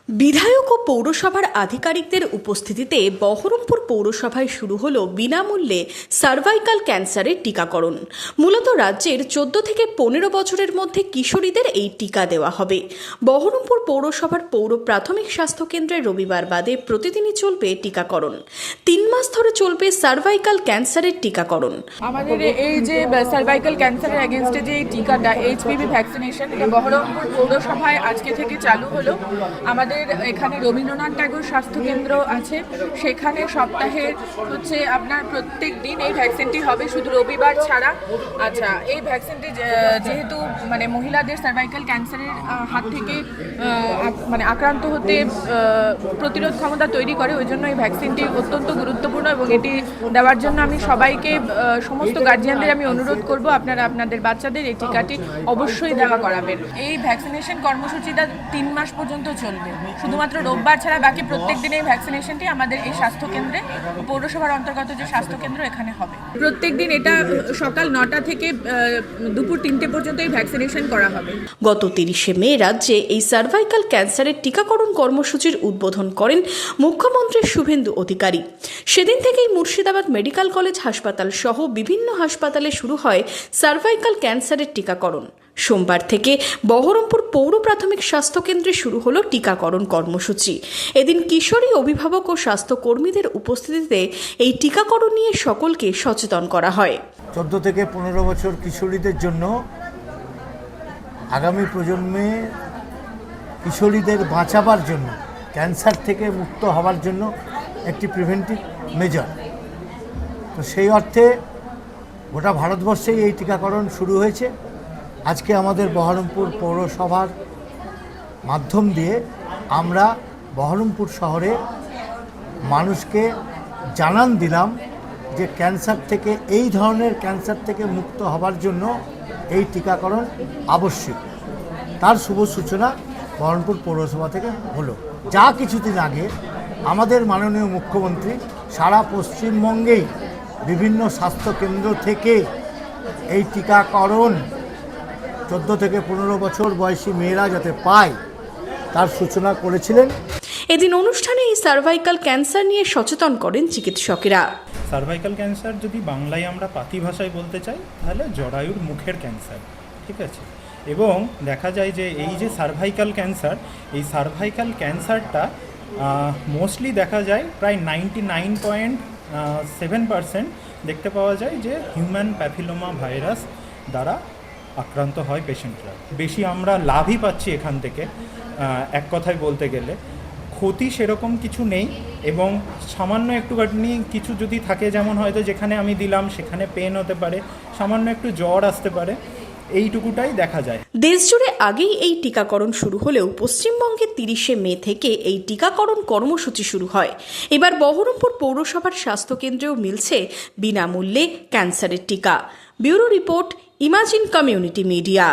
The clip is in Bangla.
বিধায়ক ও পৌরসভার আধিকারিকদের উপস্থিতিতে বহরমপুর পৌরসভায় শুরু হলো বিনামূল্যে সার্ভাইকাল ক্যান্সারের টিকাকরণ। মূলত রাজ্যের 14 থেকে 15 বছরের মধ্যে কিশোরীদের এই টিকা দেওয়া হবে। বহরমপুর পৌরসভার পৌর প্রাথমিক স্বাস্থ্য কেন্দ্রে রবিবার বাদে প্রতিদিনই চলবে টিকাকরণ। 3 মাস ধরে চলবে সার্ভাইকাল ক্যান্সারের টিকাকরণ। আমাদের এই যে সার্ভাইকাল ক্যান্সারের এগেনস্টে যে টিকাটা এইচপিভি ভ্যাকসিনেশন বহরমপুর পৌরসভায় আজকে থেকে চালু হলো। আমাদের এখানে রবীন্দ্রনাথ ট্যাগর স্বাস্থ্য কেন্দ্র আছে, সেখানে সপ্তাহে হচ্ছে আপনার প্রত্যেক দিন এই ভ্যাকসিনটি হবে, শুধু রবিবার ছাড়া। আচ্ছা, এই ভ্যাকসিনটি যেহেতু মানে মহিলাদের সার্ভাইকাল ক্যান্সারের হাত থেকে মানে আক্রান্ত হতে প্রতিরোধ ক্ষমতা তৈরি করে, ওই জন্য এই ভ্যাকসিনটি অত্যন্ত গুরুত্বপূর্ণ এবং এটি দেওয়ার জন্য আমি সবাইকে সমস্ত গার্জিয়ানদের আমি অনুরোধ করব আপনারা আপনাদের বাচ্চাদের এই টিকাটি অবশ্যই দেওয়া করাবেন। এই ভ্যাকসিনেশন কর্মসূচিটা 3 মাস পর্যন্ত চলবে, শুধুমাত্র রোববার ছাড়া বাকি প্রত্যেক দিন এই ভ্যাকসিনেশনটি আমাদের এই স্বাস্থ্য কেন্দ্রে, পৌরসভার অন্তর্গত যে স্বাস্থ্য কেন্দ্র এখানে হবে। প্রত্যেক দিন এটা সকাল 9টা থেকে দুপুর 3টে পর্যন্ত এই ভ্যাকসিনেশন করা হবে। গত 30শে মে রাজ্যে এই সার্ভাইকাল ক্যান্সারের টিকাকরণ কর্মসূচির উদ্বোধন করেন মুখ্যমন্ত্রী শুভেন্দু অধিকারী। সেদিন থেকেই মুর্শিদাবাদ মেডিকেল কলেজ হাসপাতাল সহ বিভিন্ন হাসপাতালে শুরু হয় সার্ভাইকাল ক্যান্সারের টিকাকরণ। সোমবার থেকে বহরমপুর পৌর প্রাথমিক স্বাস্থ্য কেন্দ্রে শুরু হলো টিকাকরণ কর্মসূচি। এদিন কিশোরী, অভিভাবক ও স্বাস্থ্যকর্মীদের উপস্থিতিতে এই টিকাকরণ নিয়ে সকলকে সচেতন করা হয়। 14 থেকে 15 বছর কিশোরীদের জন্য আগামী প্রজন্মে কিশোরীদের বাঁচাবার জন্য, ক্যান্সার থেকে মুক্ত হওয়ার জন্য একটি প্রিভেন্টিভ মেজার। তো সেই অর্থে গোটা ভারতবর্ষেই এই টিকাকরণ শুরু হয়েছে। আজকে আমাদের বহরমপুর পৌরসভার মাধ্যম দিয়ে আমরা বহরমপুর শহরে মানুষকে জানান দিলাম যে ক্যান্সার থেকে, এই ধরনের ক্যান্সার থেকে মুক্ত হবার জন্য এই টিকাকরণ আবশ্যক। তার শুভ সূচনা বহরমপুর পৌরসভা থেকে হলো। যা কিছুদিন আগে আমাদের মাননীয় মুখ্যমন্ত্রী সারা পশ্চিমবঙ্গেই বিভিন্ন স্বাস্থ্যকেন্দ্র থেকে এই টিকাকরণ 14 থেকে 15 বছর বয়সী মেয়েরা যাতে পায় তার সূচনা করেছিলেন। এদিন অনুষ্ঠানে এই সার্ভাইকাল ক্যান্সার নিয়ে সচেতন করেন চিকিৎসকেরা। সার্ভাইকাল ক্যান্সার যদি বাংলায় আমরা পাতি ভাষায় বলতে চাই তাহলে জরায়ুর মুখের ক্যান্সার, ঠিক আছে। এবং দেখা যায় যে এই যে সার্ভাইকাল ক্যান্সার, এই সার্ভাইকাল ক্যান্সারটা মোস্টলি দেখা যায় প্রায় 99.7% দেখতে পাওয়া যায় যে হিউম্যান প্যাপিলোমা ভাইরাস দ্বারা আক্রান্ত হয় পেশেন্টরা। বেশি আমরা লাভই পাচ্ছি এখান থেকে, এক কথায় বলতে গেলে ক্ষতি সেরকম কিছু নেই। এবং সামান্য একটুখানি কিছু যদি থাকে, যেমন হয়তো যেখানে আমি দিলাম সেখানে পেন হতে পারে, সামান্য একটু জ্বর আসতে পারে, এইটুকুটাই দেখা যায়। দেশজুড়ে আগেই এই টিকাকরণ শুরু হলেও পশ্চিমবঙ্গে 30শে মে থেকে এই টিকাকরণ কর্মসূচি শুরু হয়। এবার বহরমপুর পৌরসভার স্বাস্থ্যকেন্দ্রেও মিলছে বিনামূল্যে ক্যান্সারের টিকা। Bureau report, imagine community media.